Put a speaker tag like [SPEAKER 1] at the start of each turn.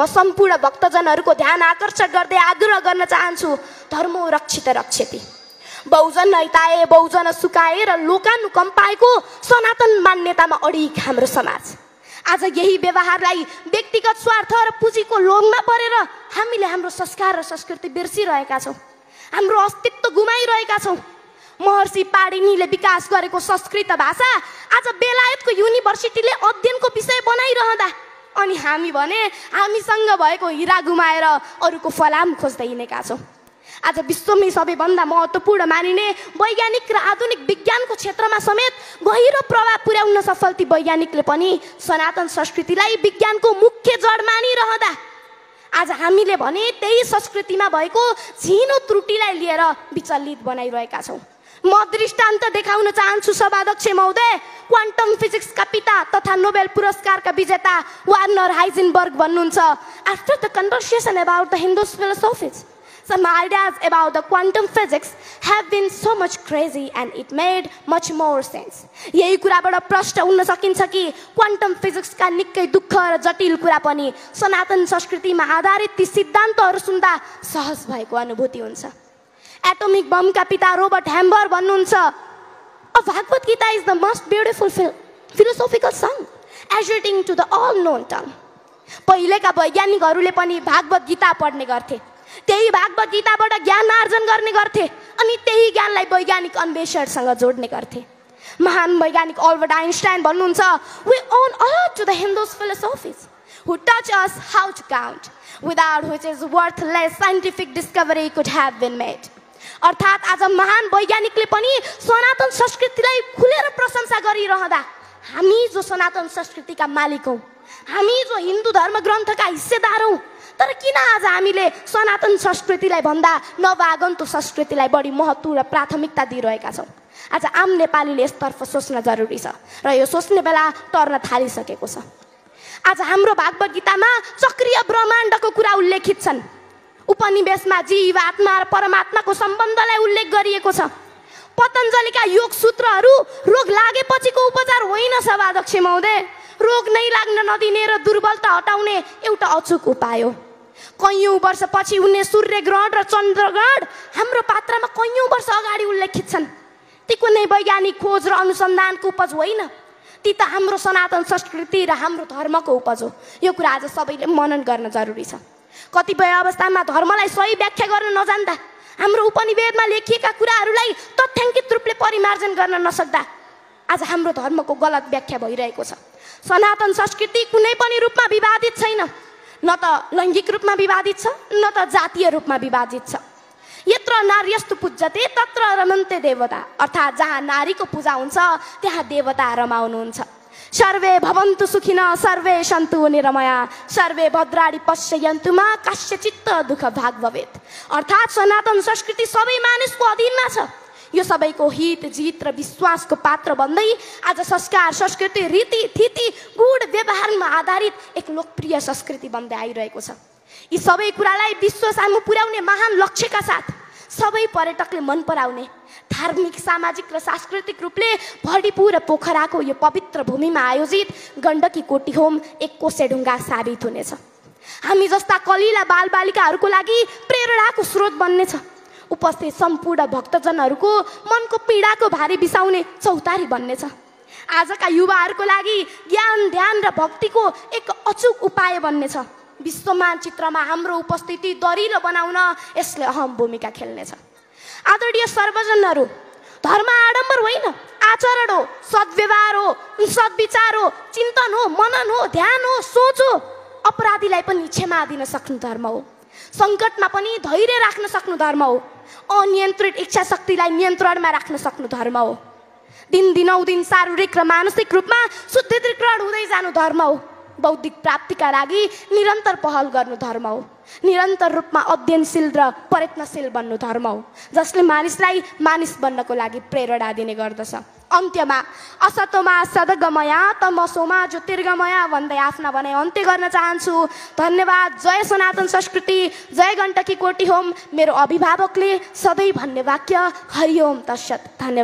[SPEAKER 1] म सम्पूर्ण भक्तजनहरूको ध्यान आकर्षण गर्दै आग्रह गर्न चाहन्छु, धर्मो रक्षित रक्षति। बहुजन हिताए बहुजन सुकाए र लोकानुकम्पाएको सनातन मान्यतामा अडिग हाम्रो समाज। आज यही व्यवहारलाई व्यक्तिगत स्वार्थ र पुँजीको लोभमा परेर हामीले हाम्रो संस्कार र संस्कृति बिर्सिरहेका छौँ, हाम्रो अस्तित्व गुमाइरहेका छौँ। महर्षि पाणिनीले विकास गरेको संस्कृत भाषा आज बेलायतको युनिभर्सिटीले अध्ययनको विषय बनाइरहँदा अनि हामी भने हामीसँग भएको हिरा गुमाएर अरूको फलाम खोज्दै हिँडेका छौँ। आज विश्वमै सबैभन्दा महत्त्वपूर्ण मानिने वैज्ञानिक र आधुनिक विज्ञानको क्षेत्रमा समेत गहिरो प्रभाव पुर्याउन सफल ती वैज्ञानिकले पनि सनातन संस्कृतिलाई विज्ञानको मुख्य जड मानिरहँदा आज हामीले भने त्यही संस्कृतिमा भएको झिनो त्रुटिलाई लिएर विचलित बनाइरहेका छौँ। म दृष्टान्त देखाउन चाहन्छु सभाध्यक्ष महोदय। क्वान्टम फिजिक्सका पिता तथा नोबेल पुरस्कारका विजेता वार्नर हाइजेनबर्ग भन्नुहुन्छ, after the conversation about the Hindus philosophies, some ideas about the quantum physics have been so much crazy and it made much more sense. यही कुराबाट प्रश्न हुन सकिन्छ कि क्वान्टम फिजिक्सका निकै दुःख र जटिल कुरा पनि सनातन संस्कृतिमा आधारित ती सिद्धान्तहरू सुन्दा सहज भएको अनुभूति हुन्छ। एटोमिक बमका पिता रोबर्ट हैम्बर भन्नुहुन्छ, A Bhagavad Gita is the most beautiful philosophical song, adjuring to the all-known tongue. पहिलेका वैज्ञानिकहरूले पनि भागवत गीता पढ्ने गर्थे, त्यही भागवत गीताबाट ज्ञान आर्जन गर्ने गर्थे अनि त्यही ज्ञानलाई वैज्ञानिक अन्वेषणसँग जोड्ने गर्थे। महान वैज्ञानिक अल्बर्ट आइन्स्टाइन भन्नुहुन्छ, We owe a lot to the Hindus' philosophies who teach us how to count, without which is worthless scientific discovery could have been made. अर्थात् आज महान वैज्ञानिकले पनि सनातन संस्कृतिलाई खुलेर प्रशंसा गरिरहँदा हामी जो सनातन संस्कृतिका मालिक हौँ, हामी जो हिन्दू धर्म ग्रन्थका हिस्सेदार हौँ, तर किन आज हामीले सनातन संस्कृतिलाई भन्दा नवागन्तुक संस्कृतिलाई बढी महत्त्व र प्राथमिकता दिइरहेका छौँ? आज आम नेपालीले यसतर्फ सोच्न जरुरी छ र यो सोच्ने बेला टर्न थालिसकेको छ। आज हाम्रो भागवत गीतामा चक्रीय ब्रह्माण्डको कुरा उल्लेखित छन्। उपनिवेशमा जीव, आत्मा र परमात्माको सम्बन्धलाई उल्लेख गरिएको छ। पतञ्जलिका योग सूत्रहरू रोग लागेपछिको उपचार होइन सभाध्यक्ष महोदय, रोग नै लाग्न नदिने र दुर्बलता हटाउने एउटा अचूक उपाय हो। कैयौँ वर्षपछि हुने सूर्य ग्रहण र चन्द्र ग्रहण हाम्रो पात्रमा कैयौँ वर्ष अगाडि उल्लेखित छन्। ती कुनै वैज्ञानिक खोज र अनुसन्धानको उपज होइन, ती त हाम्रो सनातन संस्कृति र हाम्रो धर्मको उपज हो। यो कुरा आज सबैले मनन गर्न जरुरी छ। कतिपय अवस्थामा धर्मलाई सही व्याख्या गर्न नजान्दा हाम्रो उपनिवेदमा लेखिएका कुराहरूलाई तथ्याङ्कित रूपले परिमार्जन गर्न नसक्दा आज हाम्रो धर्मको गलत व्याख्या भइरहेको छ। सनातन संस्कृति कुनै पनि रूपमा विवादित छैन, न त लैङ्गिक रूपमा विवादित छ, न त जातीय रूपमा विवादित छ। यत्र नार्यस्तु पूज्यते तत्र रमन्ते देवता, अर्थात् जहाँ नारीको पूजा हुन्छ त्यहाँ देवता रमाउनुहुन्छ। सर्वे भवन्तु सुखिनः सर्वे सन्तु निरामया सर्वे भद्राणि पश्यन्तु मा कस्यचित् दुःख भाग भवेत्। अर्थात् सनातन संस्कृति सबै मानिसको अधीनमा छ। यो सबैको हित जित र विश्वासको पात्र बन्दै आज संस्कार, संस्कृति, रीति थिति, गुण व्यवहारमा आधारित एक लोकप्रिय संस्कृति बन्दै आइरहेको छ। यी सबै कुरालाई विश्व सामु पुर्याउने महान लक्ष्यका साथ सबै पर्यटकले मन पराउने धार्मिक, सामाजिक र सांस्कृतिक रूपले भरडीपुर र पोखराको यो पवित्र भूमिमा आयोजित गण्डकी कोटी होम एक कोसेढुङ्गा साबित हुनेछ। हामी जस्ता कलिला बालबालिकाहरूको लागि प्रेरणाको स्रोत बन्नेछ। उपस्थित सम्पूर्ण भक्तजनहरूको मनको पीडाको भारी बिसाउने चौतारी बन्नेछ। आजका युवाहरूको लागि ज्ञान, ध्यान र भक्तिको एक अचूक उपाय बन्नेछ। विश्व मानचित्रमा हाम्रो उपस्थिति दरिलो बनाउन यसले अहम भूमिका खेल्नेछ। आदरणीय सर्वजनहरू, धर्म आडम्बर होइन, आचरण हो, सद्व्यवहार हो, सद्विचार हो, चिन्तन हो, मनन हो, ध्यान हो, सोच हो। अपराधीलाई पनि क्षमा दिन सक्नु धर्म हो। सङ्कटमा पनि धैर्य राख्न सक्नु धर्म हो। अनियन्त्रित इच्छा शक्तिलाई नियन्त्रणमा राख्न सक्नु धर्म हो। दिनदिनौदिन शारीरिक र मानसिक रूपमा शुद्धिकरण हुँदै जानु धर्म हो। बौद्धिक प्राप्तिका लागि निरन्तर पहल गर्नु धर्म हो। निरन्तर रूपमा अध्ययनशील र प्रयत्नशील बन्नु धर्म हो, जसले मानिसलाई मानिस बन्नको लागि प्रेरणा दिने गर्दछ। अन्त्यमा असतोमा सद्गमया तमसोमा ज्योतिर्गमया भन्दै आफ्ना भनाइ अन्त्य गर्न चाहन्छु। धन्यवाद। जय सनातन संस्कृति, जय गण्डकी कोटी होम। मेरो अभिभावकले सधैँ भन्ने वाक्य हरिओम तत्सत। धन्यवाद।